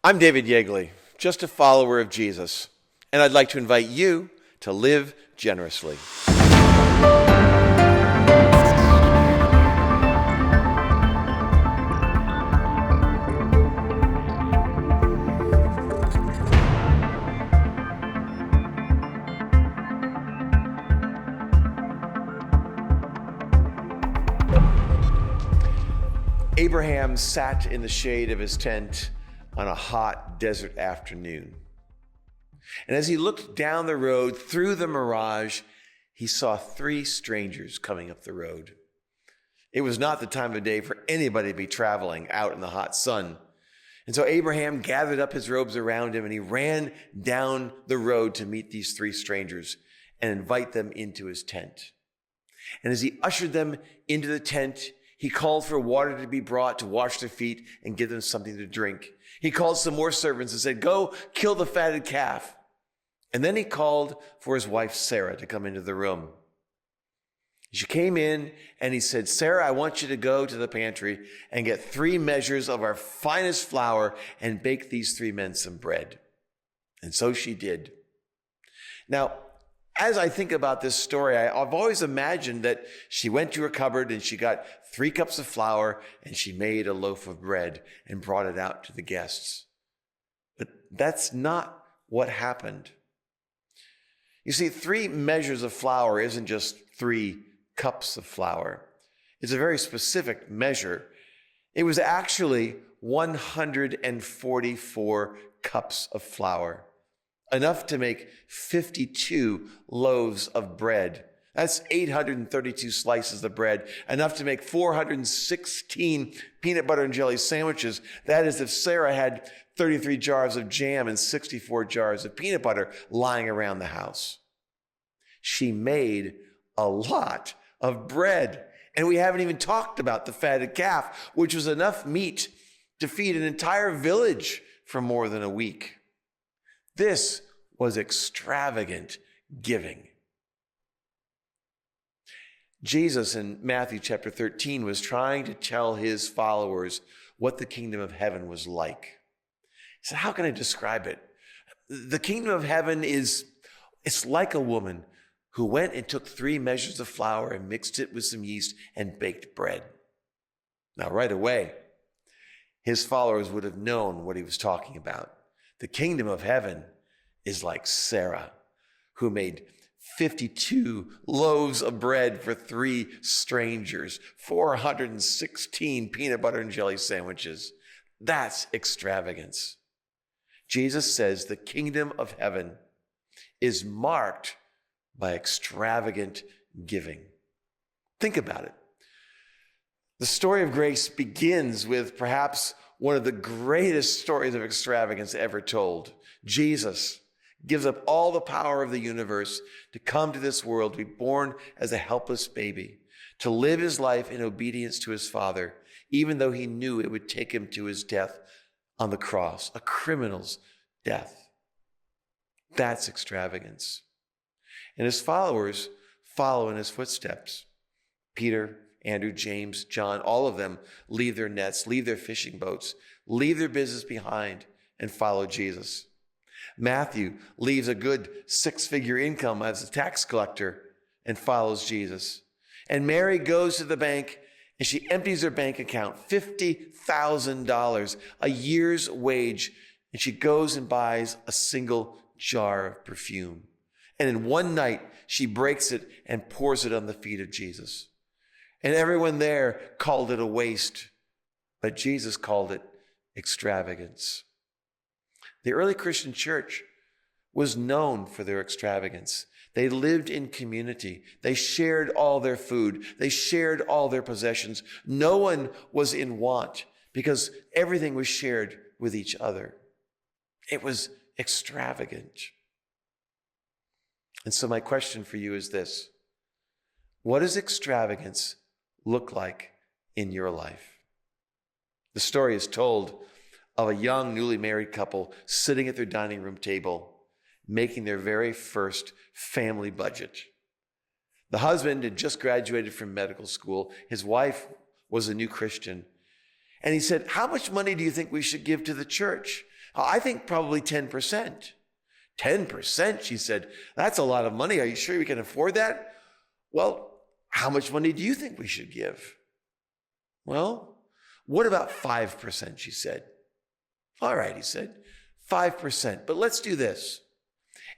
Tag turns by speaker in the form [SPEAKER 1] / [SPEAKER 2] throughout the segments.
[SPEAKER 1] I'm David Yeagley, just a follower of Jesus, and I'd like to invite you to live generously. Abraham sat in the shade of his tent on a hot desert afternoon. And as he looked down the road through the mirage, he saw three strangers coming up the road. It was not the time of day for anybody to be traveling out in the hot sun. And so Abraham gathered up his robes around him and he ran down the road to meet these three strangers and invite them into his tent. And as he ushered them into the tent, he called for water to be brought to wash their feet and give them something to drink. He called some more servants and said, "Go kill the fatted calf." And then he called for his wife, Sarah, to come into the room. She came in and he said, "Sarah, I want you to go to the pantry and get 3 measures of our finest flour and bake these 3 men some bread." And so she did. Now, as I think about this story, I've always imagined that she went to her cupboard and she got 3 cups of flour and she made a loaf of bread and brought it out to the guests. But that's not what happened. You see, 3 measures of flour isn't just 3 cups of flour. It's a very specific measure. It was actually 144 cups of flour. Enough to make 52 loaves of bread. That's 832 slices of bread. Enough to make 416 peanut butter and jelly sandwiches. That is if Sarah had 33 jars of jam and 64 jars of peanut butter lying around the house. She made a lot of bread. And we haven't even talked about the fatted calf, which was enough meat to feed an entire village for more than a week. This was extravagant giving. Jesus in Matthew chapter 13 was trying to tell his followers what the kingdom of heaven was like. He said, how can I describe it? The kingdom of heaven it's like a woman who went and took 3 measures of flour and mixed it with some yeast and baked bread. Now, right away, his followers would have known what he was talking about. The kingdom of heaven is like Sarah, who made 52 loaves of bread for 3 strangers, 416 peanut butter and jelly sandwiches. That's extravagance. Jesus says the kingdom of heaven is marked by extravagant giving. Think about it. The story of grace begins with perhaps one of the greatest stories of extravagance ever told. Jesus gives up all the power of the universe to come to this world, to be born as a helpless baby, to live his life in obedience to his Father, even though he knew it would take him to his death on the cross, a criminal's death. That's extravagance. And his followers follow in his footsteps. Peter, Andrew, James, John, all of them leave their nets, leave their fishing boats, leave their business behind and follow Jesus. Matthew leaves a good 6-figure income as a tax collector and follows Jesus. And Mary goes to the bank and she empties her bank account, $50,000, a year's wage, and she goes and buys a single jar of perfume. And in one night, she breaks it and pours it on the feet of Jesus. And everyone there called it a waste, but Jesus called it extravagance. The early Christian church was known for their extravagance. They lived in community. They shared all their food. They shared all their possessions. No one was in want because everything was shared with each other. It was extravagant. And so my question for you is this: what does extravagance look like in your life? The story is told of a young, newly married couple sitting at their dining room table, making their very first family budget. The husband had just graduated from medical school. His wife was a new Christian. And he said, "How much money do you think we should give to the church? I think probably 10%. 10%, she said. That's a lot of money. Are you sure we can afford that? Well, how much money do you think we should give? Well, what about 5%, she said. All right, he said, 5%. But let's do this.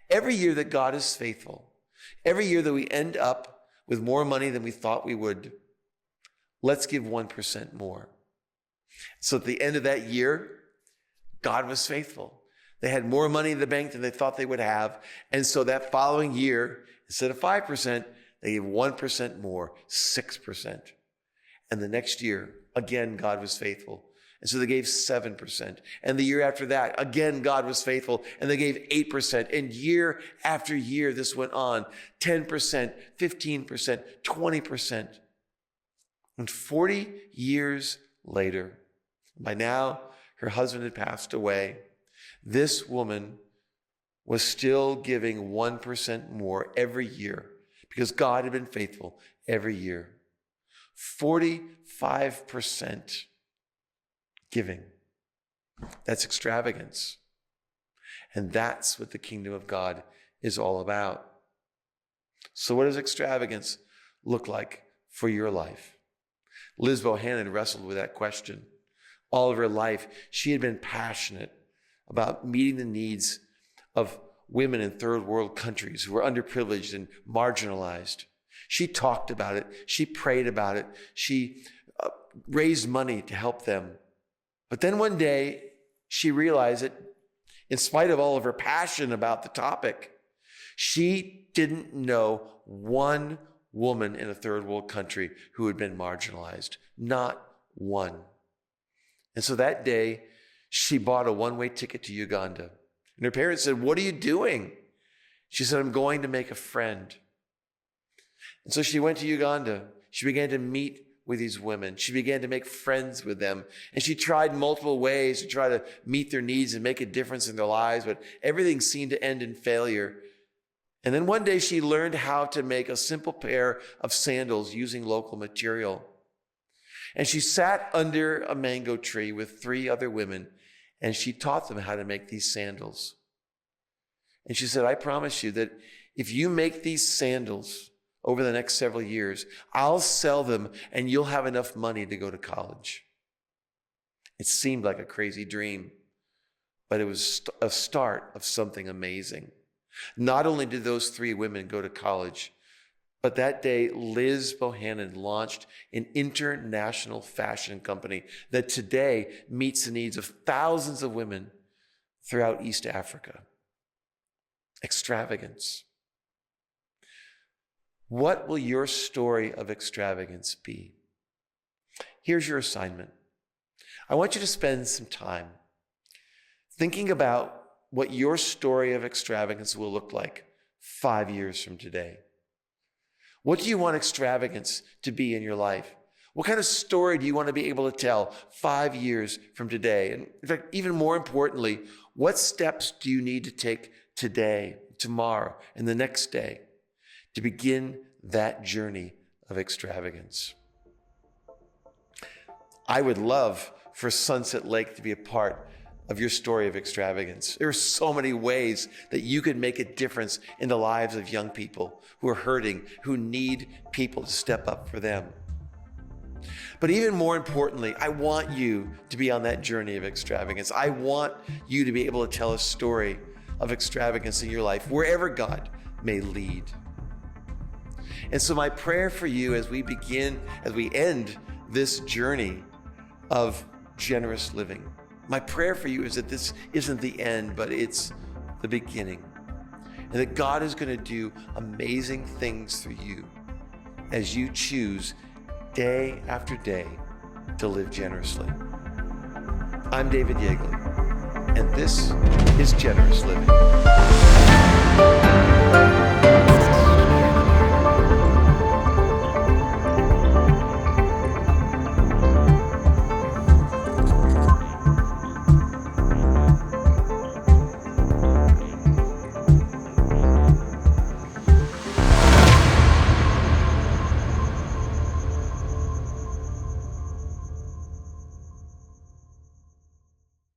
[SPEAKER 1] Every year that God is faithful, every year that we end up with more money than we thought we would, let's give 1% more. So at the end of that year, God was faithful. They had more money in the bank than they thought they would have. And so that following year, instead of 5%, they gave 1% more, 6%. And the next year, again, God was faithful. And so they gave 7%. And the year after that, again, God was faithful. And they gave 8%. And year after year, this went on. 10%, 15%, 20%. And 40 years later, by now, her husband had passed away. This woman was still giving 1% more every year because God had been faithful every year. 45% giving. That's extravagance. And that's what the kingdom of God is all about. So what does extravagance look like for your life? Liz Bohannon wrestled with that question. All of her life, she had been passionate about meeting the needs of women in third world countries who were underprivileged and marginalized. She talked about it. She prayed about it. She raised money to help them. But then one day, she realized that in spite of all of her passion about the topic, she didn't know one woman in a third world country who had been marginalized. Not one. And so that day, she bought a one-way ticket to Uganda. And her parents said, "What are you doing?" She said, "I'm going to make a friend." And so she went to Uganda. She began to meet with these women. She began to make friends with them. And she tried multiple ways to try to meet their needs and make a difference in their lives, but everything seemed to end in failure. And then one day she learned how to make a simple pair of sandals using local material. And she sat under a mango tree with 3 other women, and she taught them how to make these sandals. And she said, "I promise you that if you make these sandals over the next several years, I'll sell them and you'll have enough money to go to college." It seemed like a crazy dream, but it was a start of something amazing. Not only did those 3 women go to college, but that day, Liz Bohannon launched an international fashion company that today meets the needs of thousands of women throughout East Africa. Extravagance. What will your story of extravagance be? Here's your assignment. I want you to spend some time thinking about what your story of extravagance will look like 5 years from today. What do you want extravagance to be in your life? What kind of story do you want to be able to tell 5 years from today? And in fact, even more importantly, what steps do you need to take today, tomorrow, and the next day to begin that journey of extravagance? I would love for Sunset Lake to be a part of your story of extravagance. There are so many ways that you could make a difference in the lives of young people who are hurting, who need people to step up for them. But even more importantly, I want you to be on that journey of extravagance. I want you to be able to tell a story of extravagance in your life, wherever God may lead. And so my prayer for you as we end this journey of generous living, my prayer for you is that this isn't the end, but it's the beginning. And that God is going to do amazing things for you as you choose day after day to live generously. I'm David Yeagley, and this is Generous Living.